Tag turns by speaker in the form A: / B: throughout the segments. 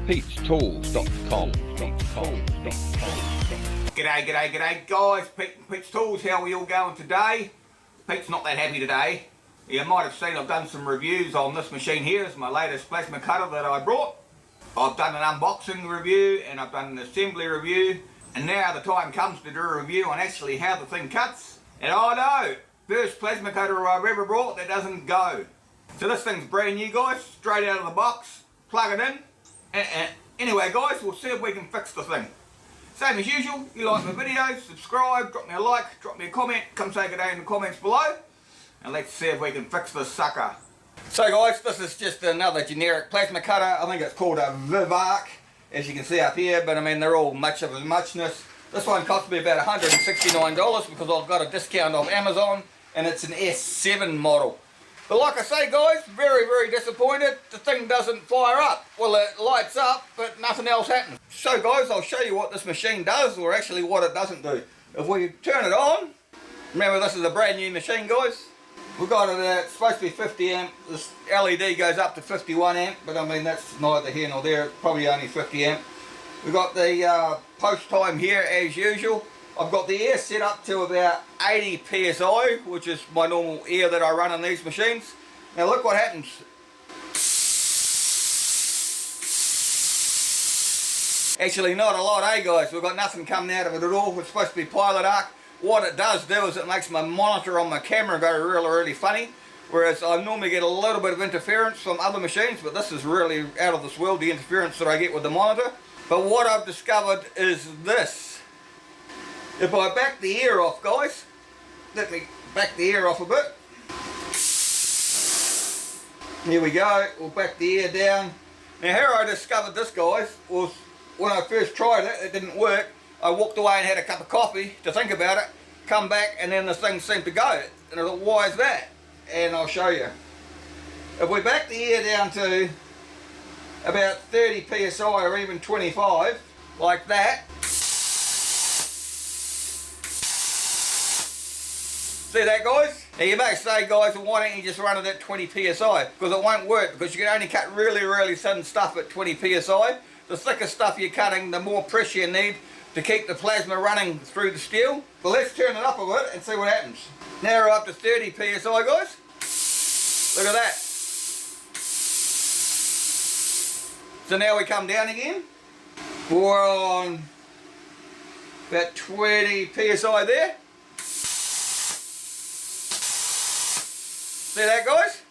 A: Pete'sTools.com.
B: G'day guys, Pete's Tools, how are we all going today? Pete's not that happy today. You might have seen I've done some reviews on this machine here. It's my latest plasma cutter that I brought. I've done an unboxing review and I've done an assembly review, and now the time comes to do a review on actually how the thing cuts. And I know, first plasma cutter I've ever brought that doesn't go. So this thing's brand new guys, straight out of the box, plug it in. Anyway guys, we'll see if we can fix the thing. Same as usual, you like my videos, subscribe, drop me a like, drop me a comment, come say good day in the comments below, and let's see if we can fix this sucker. So guys, this is just another generic plasma cutter. I think it's called a Vivarc, as you can see up here, but I mean they're all much of a muchness. This one cost me about $169 because I've got a discount off Amazon, and it's an S7 model. But like I say guys, very disappointed. The thing doesn't fire up. Well, it lights up, but nothing else happens. So guys, I'll show you what this machine does, or actually what it doesn't do. If we turn it on, remember this is a brand new machine guys. We've got it at, it's supposed to be 50 amp. This LED goes up to 51 amp, but I mean that's neither here nor there. It's probably only 50 amp. We've got the post time here as usual. I've got the air set up to about 80 psi, which is my normal air that I run on these machines. Now look what happens. Actually not a lot, eh guys? We've got nothing coming out of it at all. It's supposed to be pilot arc. What it does do is it makes my monitor on my camera go really funny. Whereas I normally get a little bit of interference from other machines, but this is really out of this world, the interference that I get with the monitor. But what I've discovered is this. If I back the air off guys, let me back the air off a bit. Here we go, we'll back the air down. Now how I discovered this guys was when I first tried it, it didn't work. I walked away and had a cup of coffee to think about it, come back and then the thing seemed to go. And I thought, why is that? And I'll show you. If we back the air down to about 30 psi or even 25, like that. See that guys? Now you may say guys, well, why don't you just run it at 20 psi? Because it won't work, because you can only cut really thin stuff at 20 psi. The thicker stuff you're cutting, the more pressure you need to keep the plasma running through the steel. But let's turn it up a bit and see what happens. Now we're up to 30 psi guys. Look at that. So now we come down again. We're on about 20 psi there. See that guys?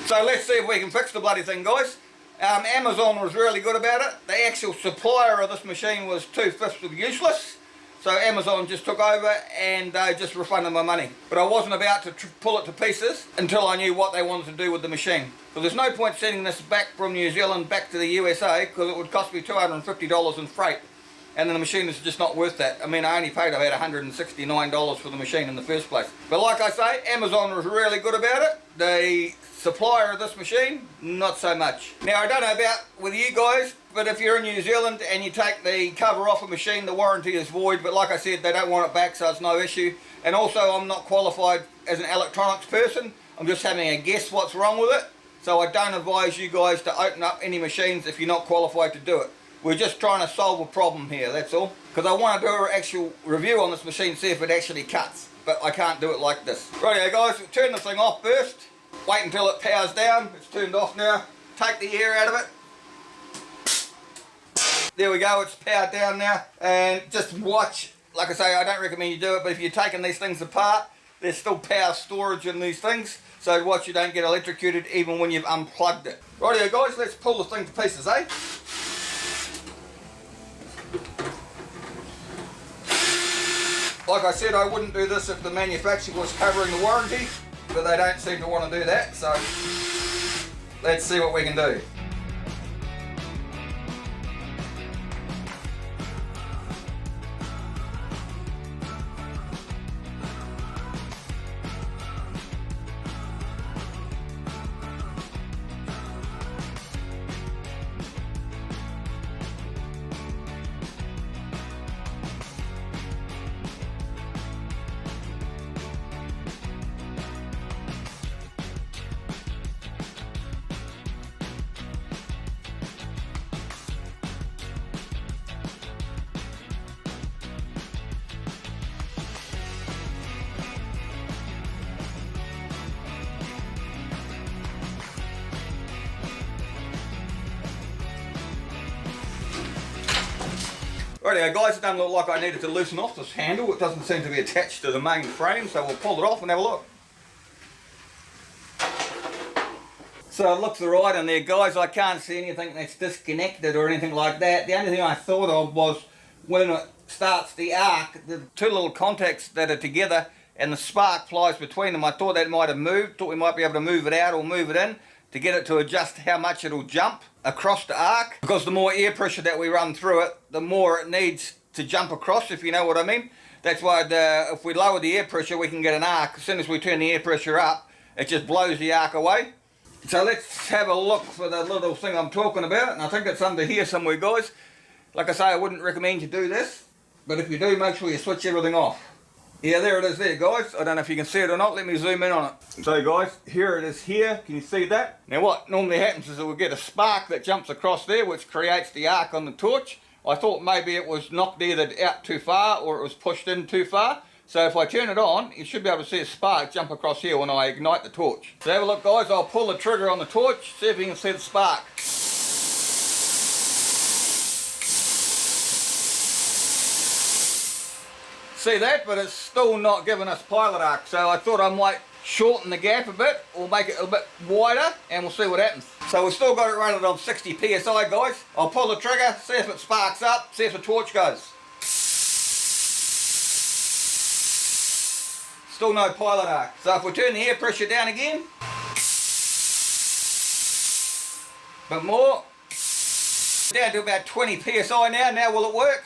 B: So let's see if we can fix the bloody thing guys. Amazon was really good about it. The actual supplier of this machine was 2/5 of useless. So Amazon just took over and they just refunded my money. But I wasn't about to pull it to pieces until I knew what they wanted to do with the machine. So there's no point sending this back from New Zealand back to the USA because it would cost me $250 in freight. And the machine is just not worth that. I mean, I only paid about $169 for the machine in the first place. But like I say, Amazon was really good about it. The supplier of this machine, not so much. Now, I don't know about with you guys, but if you're in New Zealand and you take the cover off a machine, the warranty is void. But like I said, they don't want it back, so it's no issue. And also, I'm not qualified as an electronics person. I'm just having a guess what's wrong with it. So I don't advise you guys to open up any machines if you're not qualified to do it. We're just trying to solve a problem here, that's all. Because I want to do an actual review on this machine, see if it actually cuts. But I can't do it like this. Rightio guys, we'll turn the thing off first. Wait until it powers down. It's turned off now. Take the air out of it. There we go, it's powered down now. And just watch. Like I say, I don't recommend you do it, but if you're taking these things apart, there's still power storage in these things. So watch you don't get electrocuted even when you've unplugged it. Rightio guys, let's pull the thing to pieces, eh? Like I said, I wouldn't do this if the manufacturer was covering the warranty, but they don't seem to want to do that, so let's see what we can do. Rightio guys, it doesn't look like I needed to loosen off this handle. It doesn't seem to be attached to the main frame, so we'll pull it off and have a look. So it looks alright in there guys. I can't see anything that's disconnected or anything like that. The only thing I thought of was when it starts the arc, the two little contacts that are together and the spark flies between them. I thought that might have moved, thought we might be able to move it out or move it in to get it to adjust how much it'll jump across the arc, because the more air pressure that we run through it, the more it needs to jump across, if you know what I mean. That's why if we lower the air pressure, we can get an arc. As soon as we turn the air pressure up, it just blows the arc away. So let's have a look for the little thing I'm talking about, and I think it's under here somewhere guys. Like I say, I wouldn't recommend you do this, but if you do, make sure you switch everything off. Yeah, there it is there guys. I don't know if you can see it or not. Let me zoom in on it. So guys, here it is here. Can you see that? Now what normally happens is that we'll get a spark that jumps across there, which creates the arc on the torch. I thought maybe it was knocked either out too far or it was pushed in too far. So if I turn it on, you should be able to see a spark jump across here when I ignite the torch. So have a look guys, I'll pull the trigger on the torch, see if you can see the spark. See that, but it's still not giving us pilot arc, so I thought I might shorten the gap a bit or make it a bit wider and we'll see what happens. So we've still got it running on 60 psi guys. I'll pull the trigger, see if it sparks up, see if the torch goes. Still no pilot arc. So if we turn the air pressure down again, a bit more, down to about 20 psi now will it work?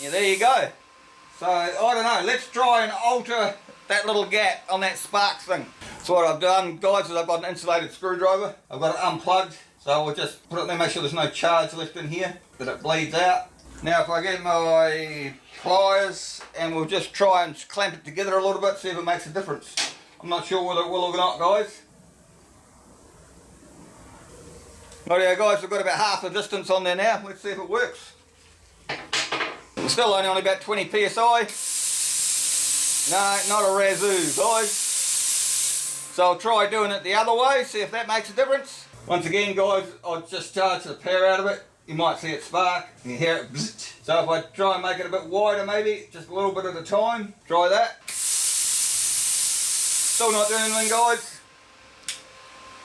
B: Yeah, there you go. So, I don't know, let's try and alter that little gap on that spark thing. So what I've done, guys, is I've got an insulated screwdriver. I've got it unplugged, so we'll just put it there, make sure there's no charge left in here, that it bleeds out. Now if I get my pliers, and we'll just try and clamp it together a little bit, see if it makes a difference. I'm not sure whether it will or not, guys. Rightio guys, we've got about half the distance on there now. Let's see if it works. We're still only on about 20 psi. No, not a razoo, guys. So I'll try doing it the other way, see if that makes a difference. Once again, guys, I'll just charge the power out of it. You might see it spark, you hear it bzzzt. So if I try and make it a bit wider maybe, just a little bit at a time, try that. Still not doing anything, guys.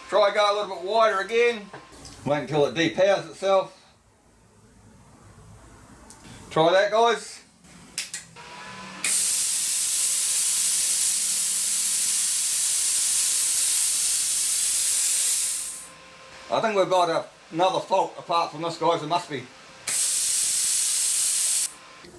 B: Try go a little bit wider again. Wait until it depowers itself. Try that, guys. I think we've got another fault apart from this, guys. It must be.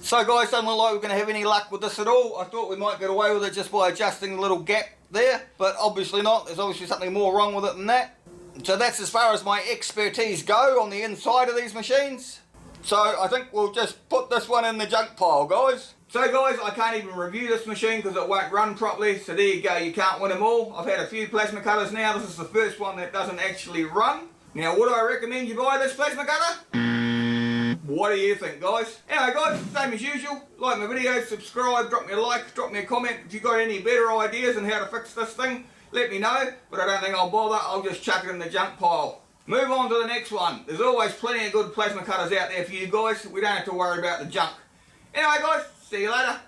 B: So guys, doesn't look like we're going to have any luck with this at all. I thought we might get away with it just by adjusting the little gap there, but obviously not. There's obviously something more wrong with it than that. So that's as far as my expertise go on the inside of these machines. So I think we'll just put this one in the junk pile, guys. So guys, I can't even review this machine because it won't run properly. So there you go, you can't win them all. I've had a few plasma cutters now. This is the first one that doesn't actually run. Now, would I recommend you buy this plasma cutter? What do you think, guys? Anyway, guys, same as usual. Like my video, subscribe, drop me a like, drop me a comment. If you've got any better ideas on how to fix this thing, let me know. But I don't think I'll bother. I'll just chuck it in the junk pile. Move on to the next one. There's always plenty of good plasma cutters out there for you guys. We don't have to worry about the junk. Anyway, guys, see you later.